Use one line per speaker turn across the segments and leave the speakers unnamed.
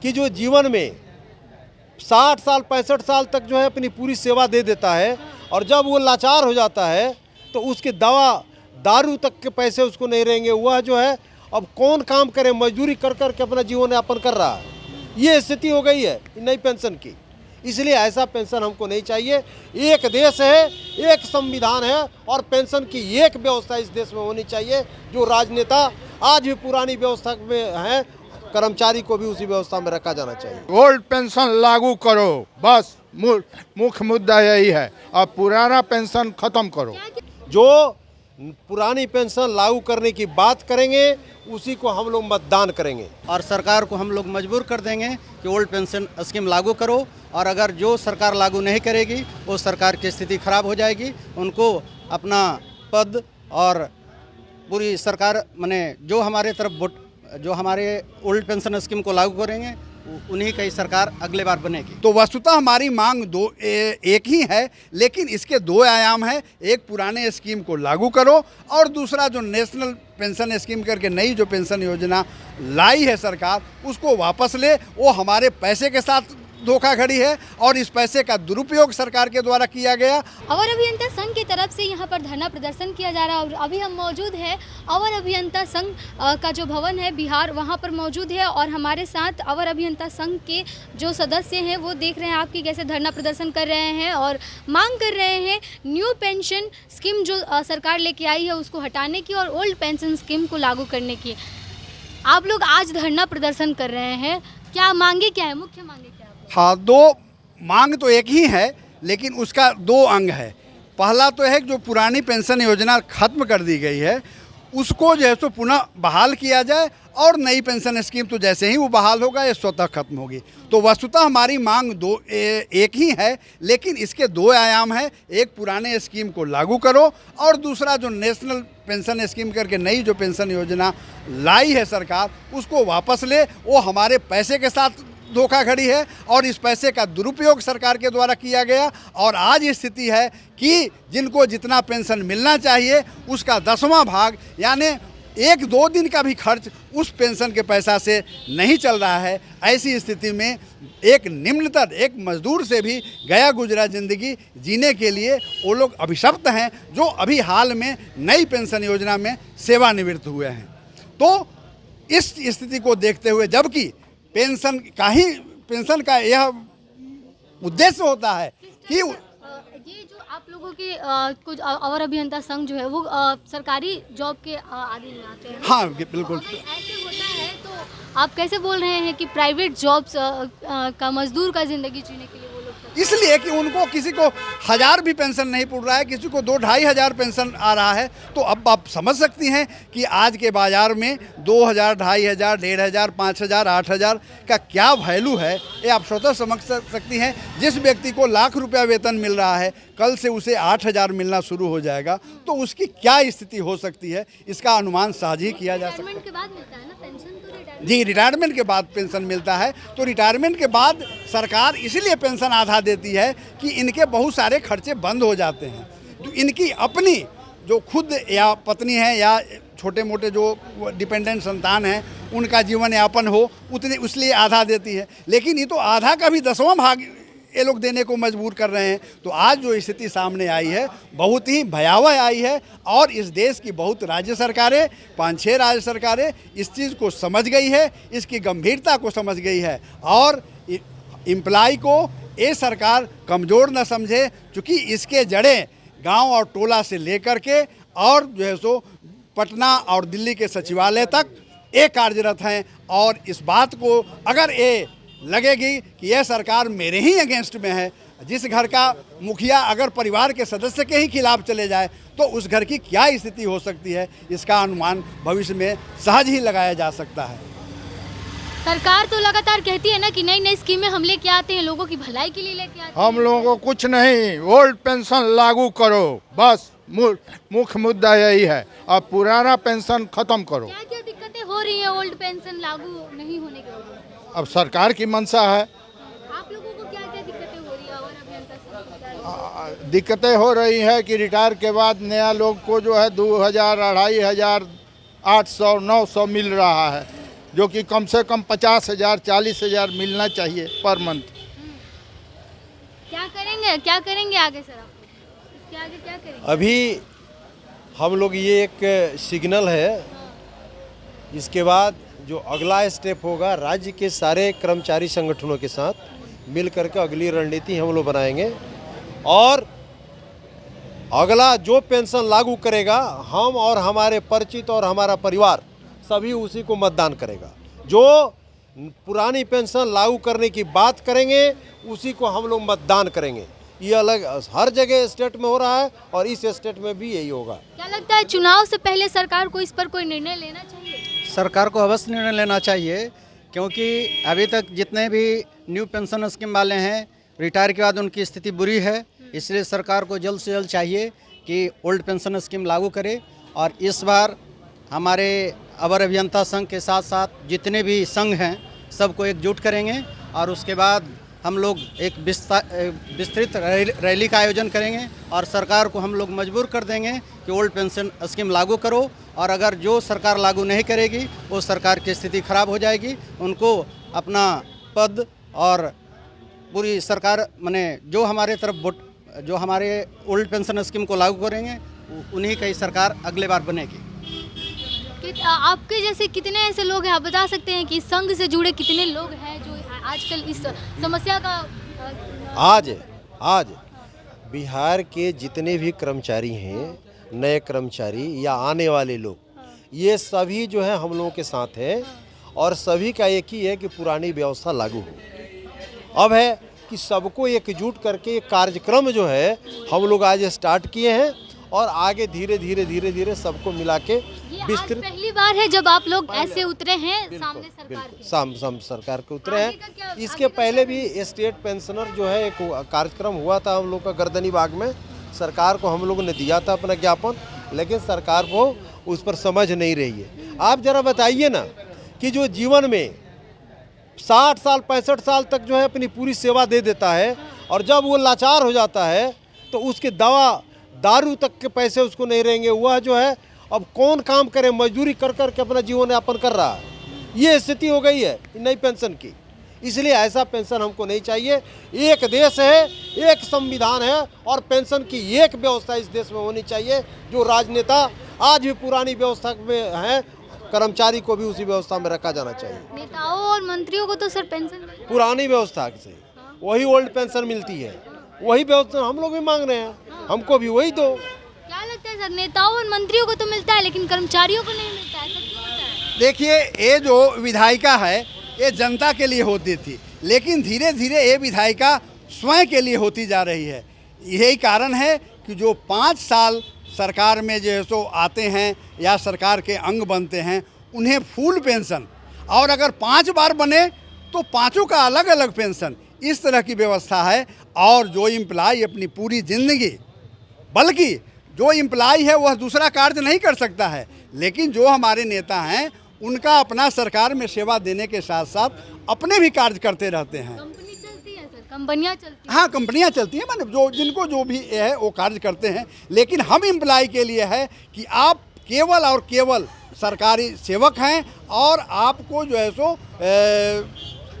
कि जो जीवन में 60 साल 65 साल तक जो है अपनी पूरी सेवा दे देता है और जब वो लाचार हो जाता है तो उसके दवा दारू तक के पैसे उसको नहीं रहेंगे। वह जो है अब कौन काम करे, मजदूरी कर कर के अपना जीवन यापन कर रहा है। ये स्थिति हो गई है नई पेंशन की। इसलिए ऐसा पेंशन हमको नहीं चाहिए। एक देश है, एक संविधान है और पेंशन की एक व्यवस्था इस देश में होनी चाहिए। जो राजनेता आज भी पुरानी व्यवस्था में हैं, कर्मचारी को भी उसी व्यवस्था में रखा जाना चाहिए।
ओल्ड पेंशन लागू करो, बस मुख्य मुद्दा यही है। अब पुराना पेंशन खत्म करो।
जो पुरानी पेंशन लागू करने की बात करेंगे उसी को हम लोग मतदान करेंगे
और सरकार को हम लोग मजबूर कर देंगे कि ओल्ड पेंशन स्कीम लागू करो। और अगर जो सरकार लागू नहीं करेगी वो सरकार की स्थिति खराब हो जाएगी। उनको अपना पद और पूरी सरकार माने जो हमारे तरफ वोट जो हमारे ओल्ड पेंशन स्कीम को लागू करेंगे उन्हीं की सरकार अगले बार बनेगी।
तो वस्तुतः हमारी मांग एक ही है, लेकिन इसके दो आयाम हैं। एक पुराने स्कीम को लागू करो और दूसरा जो नेशनल पेंशन स्कीम करके नई जो पेंशन योजना लाई है सरकार, उसको वापस ले। वो हमारे पैसे के साथ धोखाधड़ी है और इस पैसे का दुरुपयोग सरकार के द्वारा किया गया।
अवर अभियंता संघ की तरफ से यहाँ पर धरना प्रदर्शन किया जा रहा है और अभी हम मौजूद हैं अवर अभियंता संघ का जो भवन है बिहार, वहाँ पर मौजूद है। और हमारे साथ अवर अभियंता संघ के जो सदस्य हैं वो देख रहे हैं आपकी कैसे धरना प्रदर्शन कर रहे हैं और मांग कर रहे हैं न्यू पेंशन स्कीम जो सरकार लेके आई है उसको हटाने की और ओल्ड पेंशन स्कीम को लागू करने की। आप लोग आज धरना प्रदर्शन कर रहे हैं, क्या मांगे क्या है, मुख्य मांगे क्या है?
हाँ, दो मांग तो एक ही है, लेकिन उसका दो अंग है। पहला तो है कि जो पुरानी पेंशन योजना खत्म कर दी गई है उसको जो है सो पुनः बहाल किया जाए और नई पेंशन स्कीम तो जैसे ही वो बहाल होगा ये स्वतः खत्म होगी। तो वस्तुतः हमारी मांग एक ही है, लेकिन इसके दो आयाम हैं। एक पुराने स्कीम को लागू करो और दूसरा जो नेशनल पेंशन स्कीम करके नई जो पेंशन योजना लाई है सरकार, उसको वापस ले। वो हमारे पैसे के साथ धोखाधड़ी है और इस पैसे का दुरुपयोग सरकार के द्वारा किया गया। और आज स्थिति है कि जिनको जितना पेंशन मिलना चाहिए उसका 10वां भाग यानी 1-2 दिन का भी खर्च उस पेंशन के पैसा से नहीं चल रहा है। ऐसी स्थिति में एक निम्नतर एक मजदूर से भी गया गुजरा ज़िंदगी जीने के लिए वो लोग अभिशप्त हैं जो अभी हाल में नई पेंशन योजना में सेवानिवृत्त हुए हैं। तो इस स्थिति को देखते हुए, जबकि पेंशन का यह उद्देश्य होता है कि
ये जो आप लोगों के कुछ अवर अभियंता संघ जो है वो सरकारी जॉब के आदि में आते हैं।
हाँ बिल्कुल।
तो ऐसे होता है तो आप कैसे बोल रहे हैं कि प्राइवेट जॉब्स का मजदूर का जिंदगी जीने के लिए वो लोग
इसलिए कि उनको किसी को 1000 भी पेंशन नहीं पड़ रहा है, किसी को 2-2.5 हज़ार पेंशन आ रहा है। तो अब आप समझ सकती हैं कि आज के बाज़ार में 2000, 2500, 1500, 5000, 8000 का क्या वैल्यू है, ये आप स्वतः समझ सकती हैं। जिस व्यक्ति को लाख रुपया वेतन मिल रहा है, कल से उसे 8000 मिलना शुरू हो जाएगा तो उसकी क्या स्थिति हो सकती है, इसका अनुमान सहज ही किया जा सकता है।
के बाद मिलता है ना पेंशन? तो
जी, रिटायरमेंट के बाद पेंशन मिलता है। तो रिटायरमेंट के बाद सरकार इसलिए पेंशन आधा देती है कि इनके बहुत सारे खर्चे बंद हो जाते हैं। तो इनकी अपनी जो खुद या पत्नी है या छोटे मोटे जो डिपेंडेंट संतान हैं उनका जीवन यापन हो उतने इसलिए आधा देती है। लेकिन ये तो आधा का भी 10वां भाग ये लोग देने को मजबूर कर रहे हैं। तो आज जो स्थिति सामने आई है बहुत ही भयावह आई है और इस देश की बहुत राज्य सरकारें, 5-6 राज्य सरकारें इस चीज़ को समझ गई है, इसकी गंभीरता को समझ गई है और एम्प्लॉय को ये सरकार कमज़ोर न समझे, क्योंकि इसके जड़ें गांव और टोला से लेकर के और जो है सो पटना और दिल्ली के सचिवालय तक ये कार्यरत हैं। और इस बात को अगर ये लगेगी कि यह सरकार मेरे ही अगेंस्ट में है, जिस घर का मुखिया अगर परिवार के सदस्य के ही खिलाफ चले जाए तो उस घर की क्या स्थिति हो सकती है, इसका अनुमान भविष्य में सहज ही लगाया जा सकता है।
सरकार तो लगातार कहती है ना कि नई नई स्कीमें हम लेके आते हैं, लोगों की भलाई के लिए लेके आते हैं।
हम लोगों को कुछ नहीं, ओल्ड पेंशन लागू करो, बस मुख्य मुद्दा यही है। अब पुराना पेंशन खत्म करो।
क्या क्या दिक्कतें हो रही है ओल्ड पेंशन लागू नहीं होने की वजह से?
अब सरकार की मंशा है।
आप लोगों को क्या क्या दिक्कतें हो रही है और अभियंता संघ?
दिक्कतें हो रही है कि रिटायर के बाद नया लोग को जो है 2000, 2500, 800, 900 मिल रहा है। जो कि कम से कम 50,000 40,000 मिलना चाहिए पर मंथ।
क्या करेंगे आगे सर आप? इसके आगे क्या करेंगे?
अभी हम लोग ये एक सिग्नल है, इसके बाद जो अगला स्टेप होगा राज्य के सारे कर्मचारी संगठनों के साथ मिल करके अगली रणनीति हम लोग बनाएंगे और अगला जो पेंशन लागू करेगा हम और हमारे परिचित और हमारा परिवार सभी उसी को मतदान करेगा। जो पुरानी पेंशन लागू करने की बात करेंगे उसी को हम लोग मतदान करेंगे। ये अलग हर जगह स्टेट में हो रहा है और इस स्टेट में भी यही होगा।
क्या लगता है चुनाव से पहले सरकार को इस पर कोई निर्णय लेना चाहिए?
सरकार को अवश्य निर्णय लेना चाहिए, क्योंकि अभी तक जितने भी न्यू पेंशन स्कीम वाले हैं रिटायर के बाद उनकी स्थिति बुरी है, इसलिए सरकार को जल्द से जल्द चाहिए कि ओल्ड पेंशन स्कीम लागू करे। और इस बार हमारे अवर अभियंता संघ के साथ साथ जितने भी संघ हैं सबको एकजुट करेंगे और उसके बाद हम लोग एक विस्तृत रैली का आयोजन करेंगे और सरकार को हम लोग मजबूर कर देंगे कि ओल्ड पेंशन स्कीम लागू करो। और अगर जो सरकार लागू नहीं करेगी वो सरकार की स्थिति खराब हो जाएगी, उनको अपना पद और पूरी सरकार माने जो हमारे तरफ वोट जो हमारे ओल्ड पेंशन स्कीम को लागू करेंगे उन्हीं की सरकार अगले बार बनेगी।
आपके जैसे कितने ऐसे लोग हैं, आप बता सकते हैं कि संघ से जुड़े कितने लोग हैं जो आजकल इस समस्या का
आज बिहार के जितने भी कर्मचारी हैं, नए कर्मचारी या आने वाले लोग, ये सभी जो है हम लोगों के साथ हैं और सभी का एक ही है कि पुरानी व्यवस्था लागू हो। अब है कि सबको एकजुट करके एक कार्यक्रम जो है हम लोग आज स्टार्ट किए हैं और आगे धीरे धीरे सबको मिला के विस्तृत।
पहली बार है जब आप लोग ऐसे उतरे हैं सामने सरकार के।
सरकार के उतरे हैं। इसके पहले भी स्टेट पेंशनर जो है एक कार्यक्रम हुआ था हम लोग का गर्दनी बाग में, सरकार को हम लोगों ने दिया था अपना ज्ञापन, लेकिन सरकार को उस पर समझ नहीं रही है। आप जरा बताइए ना कि जो जीवन में 60 साल 65 साल तक जो है अपनी पूरी सेवा दे देता है और जब वो लाचार हो जाता है तो उसके दवा दारू तक के पैसे उसको नहीं रहेंगे, वह जो है अब कौन काम करे, मजदूरी कर कर के अपना जीवन यापन कर रहा है। ये स्थिति हो गई है नई पेंशन की। इसलिए ऐसा पेंशन हमको नहीं चाहिए। एक देश है, एक संविधान है और पेंशन की एक व्यवस्था इस देश में होनी चाहिए। जो राजनेता आज भी पुरानी व्यवस्था में हैं, कर्मचारी को भी उसी व्यवस्था में रखा जाना चाहिए।
नेताओं और मंत्रियों को तो सर पेंशन
पुरानी व्यवस्था से वही ओल्ड पेंशन मिलती है, वही व्यवस्था हम लोग भी मांग रहे हैं, हमको भी वही दो।
क्या लगता है सर, नेताओं और मंत्रियों को तो मिलता है लेकिन कर्मचारियों को नहीं मिलता है, ऐसा क्यों होता है?
देखिए, ये जो विधायिका है ये जनता के लिए होती थी, लेकिन धीरे धीरे ये विधायिका स्वयं के लिए होती जा रही है। यही कारण है कि जो 5 साल सरकार में जो है सो आते हैं या सरकार के अंग बनते हैं उन्हें फुल पेंशन, और अगर 5 बार बने तो पाँचों का अलग अलग पेंशन, इस तरह की व्यवस्था है। और जो इम्प्लाई अपनी पूरी ज़िंदगी, बल्कि जो इम्प्लाई है वह दूसरा कार्य नहीं कर सकता है, लेकिन जो हमारे नेता हैं उनका अपना सरकार में सेवा देने के साथ साथ अपने भी कार्य करते रहते हैं।
कंपनी चलती है सर, कंपनियां चलती हैं।
हाँ, कंपनियां चलती हैं, माने जो जिनको जो भी है वो कार्य करते हैं, लेकिन हम इम्प्लाई के लिए है कि आप केवल और केवल सरकारी सेवक हैं और आपको जो है सो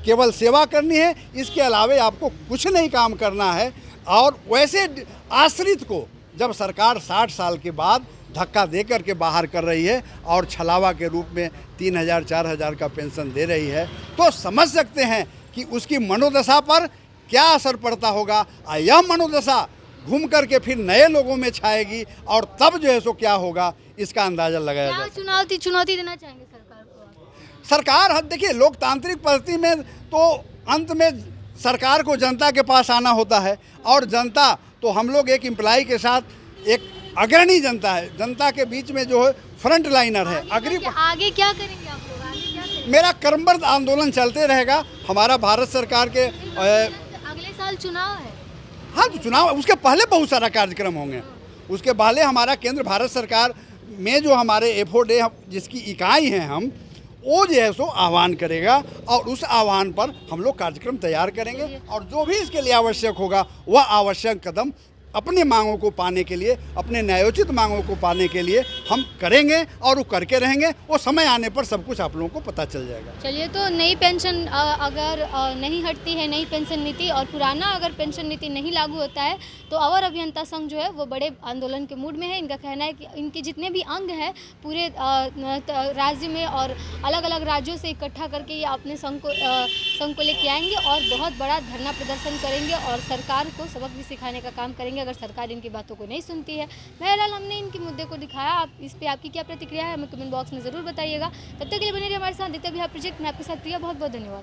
केवल सेवा करनी है, इसके अलावे आपको कुछ नहीं काम करना है। और वैसे आश्रित को जब सरकार 60 साल के बाद धक्का दे करके बाहर कर रही है और छलावा के रूप में 3,000 4,000 का पेंशन दे रही है, तो समझ सकते हैं कि उसकी मनोदशा पर क्या असर पड़ता होगा। यह मनोदशा घूम करके फिर नए लोगों में छाएगी और तब जो है सो क्या होगा इसका अंदाजा लगाया जा सकता है।
चुनौती देना चाहेंगे सरकार को?
सरकार, देखिए, लोकतांत्रिक पद्धति में तो अंत में सरकार को जनता के पास आना होता है, और जनता तो हम लोग एक एम्प्लॉय के साथ एक अग्रणी जनता है, जनता के बीच में जो है फ्रंट लाइनर है।
आगे क्या करेंगे आप लोग? आगे क्या करेंगे?
मेरा क्रमबद्ध आंदोलन चलते रहेगा। हमारा भारत सरकार के
अगले साल चुनाव है।
हाँ, तो चुनाव उसके पहले बहुत सारा कार्यक्रम होंगे। उसके पहले हमारा केंद्र भारत सरकार में जो हमारे एफओ डे जिसकी इकाई हैं हम, वो जो है सो आह्वान करेगा और उस आह्वान पर हम लोग कार्यक्रम तैयार करेंगे और जो भी इसके लिए आवश्यक होगा वह आवश्यक कदम अपनी मांगों को पाने के लिए, अपने न्यायोचित मांगों को पाने के लिए हम करेंगे और वो करके रहेंगे। वो समय आने पर सब कुछ आप लोगों को पता चल जाएगा।
चलिए, तो नई पेंशन अगर नहीं हटती है, नई पेंशन नीति, और पुराना अगर पेंशन नीति नहीं लागू होता है तो अवर अभियंता संघ जो है वो बड़े आंदोलन के मूड में है। इनका कहना है कि इनके जितने भी अंग हैं पूरे राज्य में और अलग अलग राज्यों से इकट्ठा करके ये अपने संघ को लेके आएंगे और बहुत बड़ा धरना प्रदर्शन करेंगे और सरकार को सबक भी सिखाने का काम करेंगे अगर सरकार इनकी बातों को नहीं सुनती है। बहरहाल हमने इनके मुद्दे को दिखाया। आप इस पे आपकी क्या प्रतिक्रिया है हमें कमेंट बॉक्स में ज़रूर बताइएगा। तब तक के लिए बने रहिए हमारे साथ। देखते भी प्रोजेक्ट में आपके साथ प्रिया। बहुत बहुत धन्यवाद।